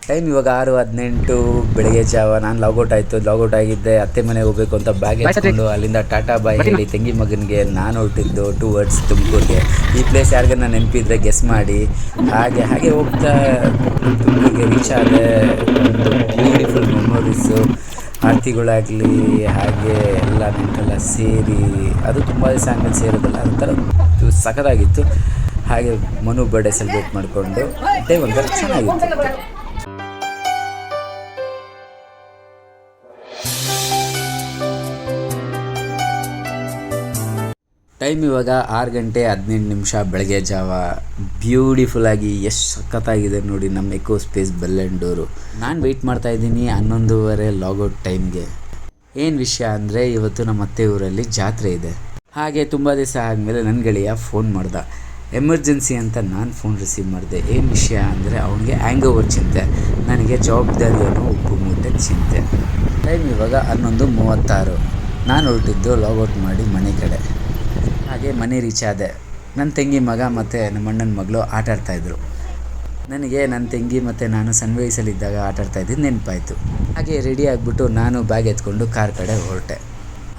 Time ಇವಾಗ 6:18 ಬೆಳಗ್ಗೆ ಜಾವ. ನಾನು ಲಾಗೌಟ್ ಆಗಿದ್ದೆ. ಅತ್ತೆ ಮನೆಗೆ ಹೋಗಬೇಕು ಅಂತ ಬ್ಯಾಗ್ ಎತ್ಕೊಂಡು ಅಲ್ಲಿಂದ ಟಾಟಾ ಬಾಯ್ ಹೇಳಿ ತಂಗಿ ಮಗನಿಗೆ ನಾನು ಹೊರಟಿದ್ದು ಟುವರ್ಡ್ಸ್ ತುಮಕೂರಿಗೆ. ಈ ಪ್ಲೇಸ್ ಯಾರಿಗನ್ನ ನೆನಪಿದ್ರೆ ಗೆಸ್ ಮಾಡಿ. ಹಾಗೆ ಹೋಗ್ತಾ ತುಮಕೂರಿಗೆ ರೀಚ್ ಆದೆ. ಒಂದು ಬ್ಯೂಟಿಫುಲ್ ಮೆಮೊರೀಸು, ಆರತಿಗಳಾಗಲಿ ಹಾಗೆ ಎಲ್ಲ ನೆಂಟೆಲ್ಲ ಸೇರಿ, ಅದು ತುಂಬ ದಿವಸ ಆದಮೇಲೆ ಸೇರೋದಲ್ಲ, ಒಂಥರ ಸಖತ್ತಾಗಿತ್ತು. ಹಾಗೆ ಮನು ಬರ್ಡೇ ಸೆಲೆಬ್ರೇಟ್ ಮಾಡಿಕೊಂಡು ಡೇ ಒಂಥರ ಚೆನ್ನಾಗಿತ್ತು. ಟೈಮ್ ಇವಾಗ 6:18 ಬೆಳಗ್ಗೆ ಜಾವ. ಬ್ಯೂಟಿಫುಲ್ಲಾಗಿ ಎಷ್ಟು ಸಖತ್ತಾಗಿದೆ ನೋಡಿ ನಮ್ಮ ಎಕೋ ಸ್ಪೇಸ್ ಬೆಲ್ಲಂಡೂರು. ನಾನು ವೆಯ್ಟ್ ಮಾಡ್ತಾಯಿದ್ದೀನಿ 11:30 ಲಾಗೌಟ್ ಟೈಮ್ಗೆ. ಏನು ವಿಷಯ ಅಂದರೆ ಇವತ್ತು ನಮ್ಮ ಅತ್ತೆ ಊರಲ್ಲಿ ಜಾತ್ರೆ ಇದೆ. ಹಾಗೆ ತುಂಬ ದಿವಸ ಆದಮೇಲೆ ನನ್ನ ಗೆಳೆಯ ಫೋನ್ ಮಾಡ್ದ. ಎಮರ್ಜೆನ್ಸಿ ಅಂತ ನಾನು ಫೋನ್ ರಿಸೀವ್ ಮಾಡಿದೆ. ಏನು ವಿಷಯ ಅಂದರೆ ಅವನಿಗೆ ಹ್ಯಾಂಗ್ ಓವರ್ ಚಿಂತೆ, ನನಗೆ ಜವಾಬ್ದಾರಿಯನ್ನು ಉಪ್ಪು ಮೂಟೆ ಚಿಂತೆ. ಟೈಮ್ ಇವಾಗ 11:36. ನಾನು ಹೊರಟಿದ್ದು ಲಾಗೌಟ್ ಮಾಡಿ ಮನೆ ಕಡೆ. ಹಾಗೆ ಮನೆ ರೀಚ್ ಆದೆ. ನನ್ನ ತಂಗಿ ಮಗ ಮತ್ತು ನಮ್ಮ ಅಣ್ಣನ ಮಗಳು ಆಟ ಆಡ್ತಾಯಿದ್ರು. ನನಗೆ ನನ್ನ ತಂಗಿ ಮತ್ತು ನಾನು ಸಣ್ಣ ವಯಸ್ಸಲ್ಲಿದ್ದಾಗ ಆಟ ಆಡ್ತಾಯಿದ್ದು ನೆನಪಾಯಿತು. ಹಾಗೆ ರೆಡಿ ಆಗಿಬಿಟ್ಟು ನಾನು ಬ್ಯಾಗ್ ಎತ್ಕೊಂಡು ಕಾರ್ ಕಡೆ ಹೊರಟೆ.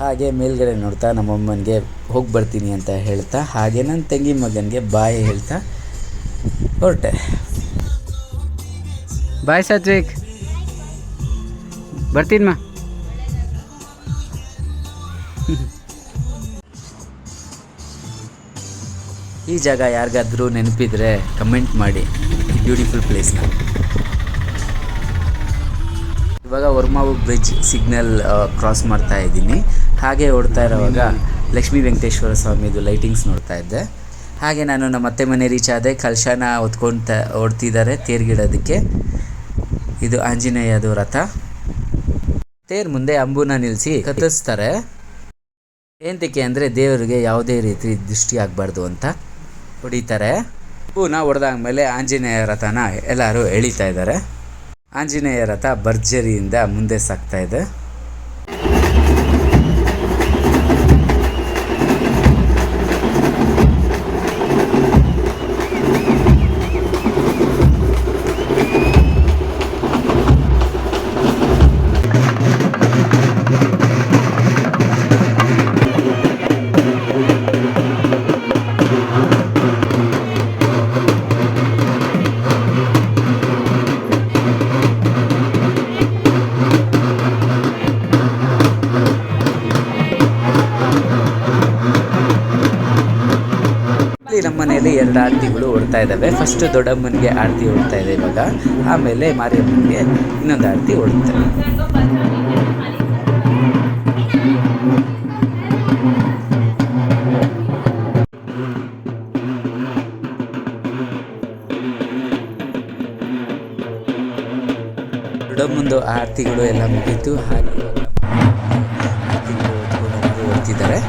ಹಾಗೆ ಮೇಲ್ಗಡೆ ನೋಡ್ತಾ ನಮ್ಮಮ್ಮನಿಗೆ ಹೋಗಿ ಬರ್ತೀನಿ ಅಂತ ಹೇಳ್ತಾ, ಹಾಗೆ ನನ್ನ ತಂಗಿ ಮಗನಿಗೆ ಬಾಯ್ ಹೇಳ್ತಾ ಹೊರಟೆ. ಬಾಯ್ ಸಾತ್ವಿಕ್, ಬರ್ತೀನಮ್ಮ. ಈ ಜಾಗ ಯಾರಿಗಾದ್ರೂ ನೆನಪಿದ್ರೆ ಕಮೆಂಟ್ ಮಾಡಿ, ಈ ಬ್ಯೂಟಿಫುಲ್ ಪ್ಲೇಸ್ನ. ಇವಾಗ ವರ್ಮಾವು ಬ್ರಿಡ್ಜ್ ಸಿಗ್ನಲ್ ಕ್ರಾಸ್ ಮಾಡ್ತಾ ಇದ್ದೀನಿ. ಹಾಗೆ ಓಡ್ತಾ ಇರೋವಾಗ ಲಕ್ಷ್ಮೀ ವೆಂಕಟೇಶ್ವರ ಸ್ವಾಮಿದು ಲೈಟಿಂಗ್ಸ್ ನೋಡ್ತಾ ಇದ್ದೆ. ಹಾಗೆ ನಾನು ನಮ್ಮ ಅತ್ತೆ ಮನೆ ರೀಚ್ ಆದೆ. ಕಲಶನ ಹೊತ್ಕೊಂಡು ಓಡ್ತಿದ್ದಾರೆ ತೇರ್ಗಿಡೋದಕ್ಕೆ. ಇದು ಆಂಜನೇಯದು ರಥ. ತೇರ್ ಮುಂದೆ ಅಂಬುನ ನಿಲ್ಲಿಸಿ ಕತ್ತರಿಸ್ತಾರೆ. ಏನಕ್ಕೆ ಅಂದರೆ ದೇವರಿಗೆ ಯಾವುದೇ ರೀತಿ ದೃಷ್ಟಿ ಆಗಬಾರ್ದು ಅಂತ ಹೊಡಿತಾರೆ. ಹೂನ ಹೊಡೆದಾದ್ಮೇಲೆ ಆಂಜನೇಯ ರಥನ ಎಲ್ಲರೂ ಎಳಿತಾ ಇದ್ದಾರೆ. ಆಂಜನೇಯ ರಥ ಭರ್ಜರಿಯಿಂದ ಮುಂದೆ ಸಾಗ್ತಾ ಇದೆ. ನಮ್ಮ ಮನೆಯಲ್ಲಿ 2 ಆರತಿಗಳು ಓಡ್ತಾ ಇದ್ದಾವೆ. ಫಸ್ಟ್ ದೊಡ್ಡಮ್ಮನಿಗೆ ಆರತಿ ಓಡ್ತಾ ಇದೆ ಇವಾಗ, ಆಮೇಲೆ ಮಾರಿಯಮ್ಮನಿಗೆ ಇನ್ನೊಂದು ಆರತಿ ಓಡುತ್ತೆ. ದೊಡ್ಡಮ್ಮಂದು ಆರತಿಗಳು ಎಲ್ಲ ಮುಗೀತು. ಹಾಗೆ ಆರತಿಗಳು ಓಡ್ತಿದ್ದಾರೆ.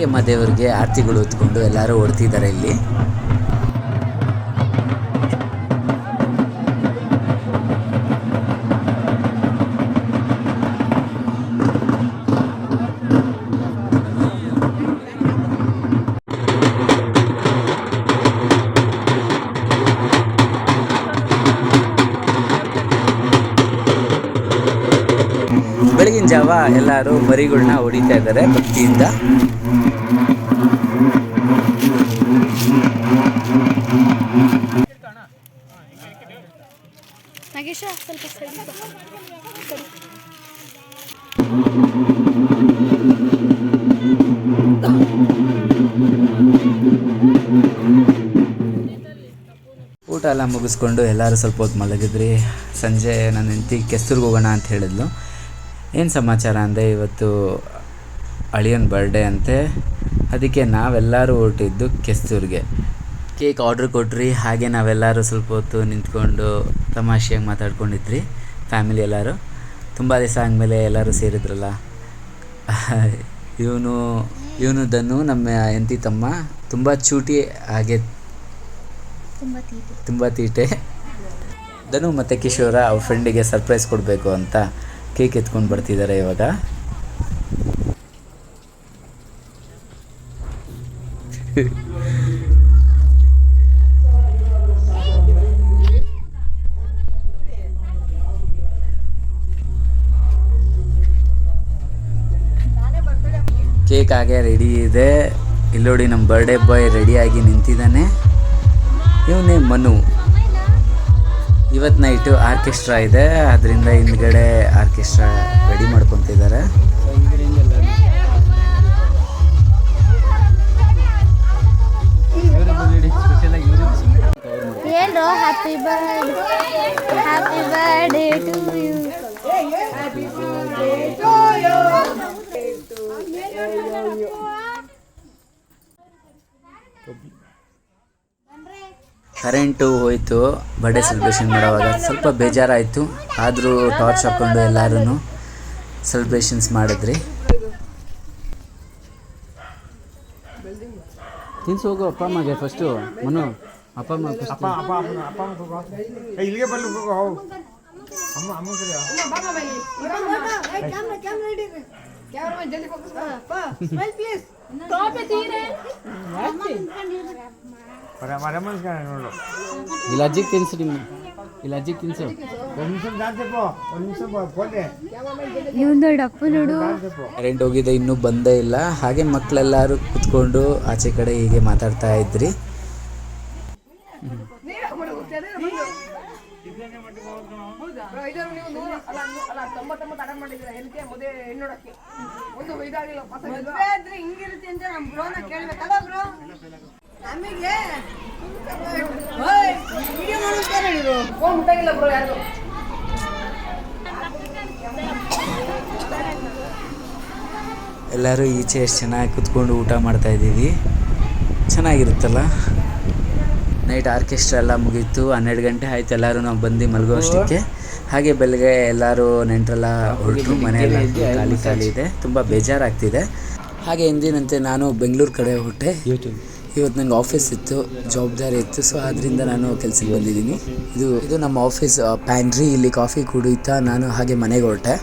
ಅಮ್ಮ ದೇವರಿಗೆ ಆರತಿಗಳು ಹೊತ್ಕೊಂಡು ಎಲ್ಲರೂ ಓಡ್ತಿದ್ದಾರೆ ಇಲ್ಲಿ. ಬೆಳಗಿನ ಜಾವ ಎಲ್ಲರೂ ಮರಿಗಳನ್ನ ಹೊಡಿತಾ ಇದ್ದಾರೆ ಭಕ್ತಿಯಿಂದ. ಊಟ ಎಲ್ಲ ಮುಗಿಸ್ಕೊಂಡು ಎಲ್ಲರೂ ಸ್ವಲ್ಪ ಹೊತ್ತು ಮಲಗಿದ್ರಿ. ಸಂಜೆ ನನ್ನ ಹೆಂಡತಿ ಕೆಸ್ತೂರಿಗೆ ಹೋಗೋಣ ಅಂತ ಹೇಳಿದ್ಲು. ಏನು ಸಮಾಚಾರ ಅಂದರೆ ಇವತ್ತು ಅಳಿಯನ ಬರ್ಡೇ ಅಂತೆ. ಅದಕ್ಕೆ ನಾವೆಲ್ಲರೂ ಹೊರಟಿದ್ದು ಕೆಸ್ತೂರಿಗೆ. ಕೇಕ್ ಆರ್ಡ್ರ್ ಕೊಟ್ರಿ. ಹಾಗೆ ನಾವೆಲ್ಲರೂ ಸ್ವಲ್ಪ ಹೊತ್ತು ನಿಂತ್ಕೊಂಡು ತಮಾಷೆಯಾಗಿ ಮಾತಾಡ್ಕೊಂಡಿದ್ರಿ ಫ್ಯಾಮಿಲಿ ಎಲ್ಲರೂ. ತುಂಬ ದಿವಸ ಆದಮೇಲೆ ಎಲ್ಲರೂ ಸೇರಿದ್ರಲ್ಲ. ಇವನು ಧನು ನಮ್ಮ ಹೆಂಡತಿ ತಮ್ಮ ತುಂಬ ಚೂಟಿ, ಹಾಗೆ ತುಂಬ ತೀಟೆ. ಧನು ಮತ್ತು ಕಿಶೋರ ಅವ್ರ ಫ್ರೆಂಡಿಗೆ ಸರ್ಪ್ರೈಸ್ ಕೊಡಬೇಕು ಅಂತ ಕೇಕ್ ಎತ್ಕೊಂಡು ಬರ್ತಿದ್ದಾರೆ ಇವಾಗ. ಕೇಕ್ ಹಾಗೆ ರೆಡಿ ಇದೆ. ಇಲ್ಲಿ ನೋಡಿ ನಮ್ಮ ಬರ್ಡೇ ಬಾಯ್ ರೆಡಿಯಾಗಿ ನಿಂತಿದ್ದಾನೆ. ಇವನೇ ಮನು. ಇವತ್ತು ನೈಟು ಆರ್ಕೆಸ್ಟ್ರಾ ಇದೆ, ಅದರಿಂದ ಹಿಂದ್ಗಡೆ ಆರ್ಕೆಸ್ಟ್ರಾ ರೆಡಿ ಮಾಡ್ಕೊತಿದ್ದಾರೆ. Hello, happy birthday to you. Happy birthday to you. Current ಹೋಯಿತು. ಬರ್ಡೇ ಸೆಲೆಬ್ರೇಷನ್ ಮಾಡುವಾಗ ಸ್ವಲ್ಪ ಬೇಜಾರಾಯಿತು, ಆದರೂ ಟಾರ್ಚ್ ಹಾಕ್ಕೊಂಡು ಎಲ್ಲರೂ ಸೆಲೆಬ್ರೇಷನ್ಸ್ ಮಾಡಿದ್ರಿ. ತಿನ್ಸು ಹೋಗು ಅಪ್ಪ ಅಮ್ಮಗೆ ಫಸ್ಟು. ಮನು ಅಪ್ಪ ಅಮ್ಮ ಇಲ್ಲಿಗೆ ಬರ್ಲಿ ಅಮ್ಮ ಅಮ್ಮ ನೋಡು. ಇಲ್ಲ ಅಜ್ಜಿಗೆ ತಿನ್ಸು, ನಿಮ್ಮ ಇಲ್ಲ ಅಜ್ಜಿಗೆ ತಿನ್ಸು. ಕರೆಂಟ್ ಹೋಗಿದೆ, ಇನ್ನೂ ಬಂದೇ ಇಲ್ಲ. ಹಾಗೆ ಮಕ್ಕಳೆಲ್ಲರೂ ಕುತ್ಕೊಂಡು ಆಚೆ ಕಡೆ ಹೀಗೆ ಮಾತಾಡ್ತಾ ಇದ್ರಿ. ಎಲ್ಲರೂ ಈಚೆ ಎಷ್ಟು ಚೆನ್ನಾಗಿ ಕುತ್ಕೊಂಡು ಊಟ ಮಾಡ್ತಾ ಇದ್ದೀವಿ, ಚೆನ್ನಾಗಿರುತ್ತಲ್ಲ. ನೈಟ್ ಆರ್ಕೆಸ್ಟ್ರಾ ಎಲ್ಲ ಮುಗೀತು, 12 ಗಂಟೆ ಆಯ್ತು. ಎಲ್ಲರೂ ನಾವು ಬಂದು ಮಲಗೋ ಅಷ್ಟಕ್ಕೆ. ಹಾಗೆ ಬೆಳಗ್ಗೆ ಎಲ್ಲರೂ ನೆಂಟರೆಲ್ಲ ಹೊರಟರು, ಮನೆಯೆಲ್ಲ ಖಾಲಿ ಖಾಲಿ ಇದೆ, ತುಂಬ ಬೇಜಾರಾಗ್ತಿದೆ. ಹಾಗೆ ಎಂದಿನಂತೆ ನಾನು ಬೆಂಗಳೂರು ಕಡೆ ಹೊರಟೆ. ಇವತ್ತು ನನಗೆ ಆಫೀಸ್ ಇತ್ತು, ಜವಾಬ್ದಾರಿ ಇತ್ತು, ಸೊ ಆದ್ದರಿಂದ ನಾನು ಕೆಲಸಕ್ಕೆ ಬಂದಿದ್ದೀನಿ. ಇದು ನಮ್ಮ ಆಫೀಸ್ ಪ್ಯಾಂಟ್ರಿ. ಇಲ್ಲಿ ಕಾಫಿ ಕುಡಿಯುತ್ತಾ ನಾನು ಹಾಗೆ ಮನೆಗೆ ಹೊರಟೆ.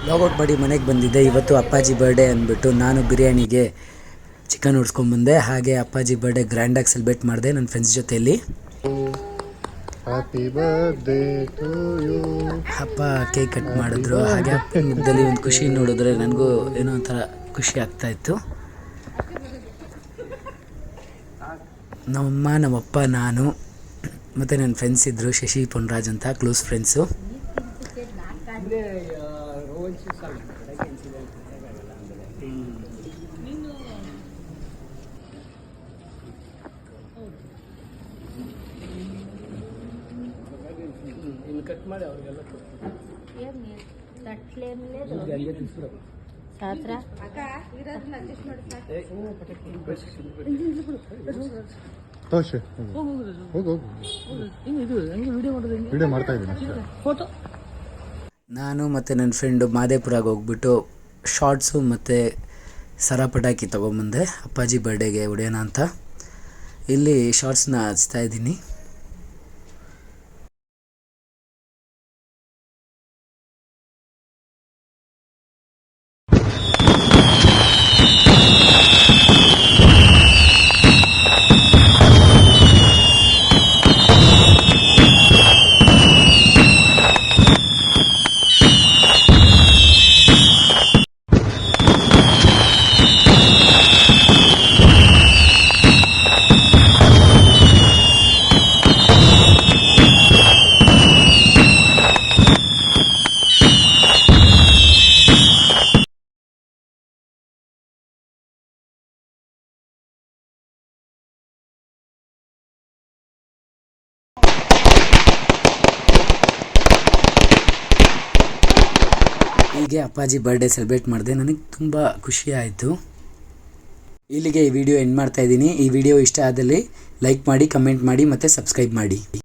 ಲಾಗೌಟ್ ಮಾಡಿ ಮನೆಗೆ ಬಂದಿದ್ದೆ. ಇವತ್ತು ಅಪ್ಪಾಜಿ ಬರ್ಡೇ ಅಂದ್ಬಿಟ್ಟು ನಾನು ಬಿರಿಯಾನಿಗೆ ಚಿಕನ್ ಹೊಡ್ಸ್ಕೊಂಡ್ಬಂದೆ. ಹಾಗೆ ಅಪ್ಪಾಜಿ ಬರ್ಡೇ ಗ್ರ್ಯಾಂಡಾಗಿ ಸೆಲೆಬ್ರೇಟ್ ಮಾಡಿದೆ ನನ್ನ ಫ್ರೆಂಡ್ಸ್ ಜೊತೆಯಲ್ಲಿ. Happy birthday to you. ಅಪ್ಪ ಕೇಕ್ ಕಟ್ ಮಾಡಿದ್ರು. ಹಾಗೆ ಅಪ್ಪನ ಮುಖದಲ್ಲಿ ಒಂದು ಖುಷಿ ನೋಡಿದ್ರೆ ನನಗೂ ಏನೋ ಒಂಥರ ಖುಷಿ ಆಗ್ತಾಯಿತ್ತು. ನಮ್ಮಮ್ಮ, ನಮ್ಮಪ್ಪ, ನಾನು ಮತ್ತು ನನ್ನ ಫ್ರೆಂಡ್ಸ್ ಇದ್ದರು, ಶಶಿ, ಪೊನ್ರಾಜ್ ಅಂತ ಕ್ಲೋಸ್ ಫ್ರೆಂಡ್ಸು. ಕಟ್ ಮಾಡಿ ಅವ್ರಿಗೆಲ್ಲ ನಾನು ಮತ್ತು ನನ್ನ ಫ್ರೆಂಡು ಮಾದೇಪುರಾಗೆ ಹೋಗ್ಬಿಟ್ಟು ಶಾರ್ಟ್ಸು ಮತ್ತು ಸರ ಪಟಾಕಿ ತೊಗೊಂಬಂದೆ ಅಪ್ಪಾಜಿ ಬರ್ಡೇಗೆ ಹೊಡೆಯೋಣ ಅಂತ. ಇಲ್ಲಿ ಶಾರ್ಟ್ಸ್ನ ಹಚ್ತಾ ಇದ್ದೀನಿ. ಹೀಗೆ ಅಪ್ಪಾಜಿ ಬರ್ಡೇ ಸೆಲೆಬ್ರೇಟ್ ಮಾಡಿದೆ. ನನಗೆ ತುಂಬ ಖುಷಿ ಆಯಿತು. ಇಲ್ಲಿಗೆ ಈ ವಿಡಿಯೋ ಎಂಡ್ ಮಾಡ್ತಾ ಇದ್ದೀನಿ. ಈ ವಿಡಿಯೋ ಇಷ್ಟ ಆದಲ್ಲಿ ಲೈಕ್ ಮಾಡಿ, ಕಮೆಂಟ್ ಮಾಡಿ ಮತ್ತು ಸಬ್ಸ್ಕ್ರೈಬ್ ಮಾಡಿ.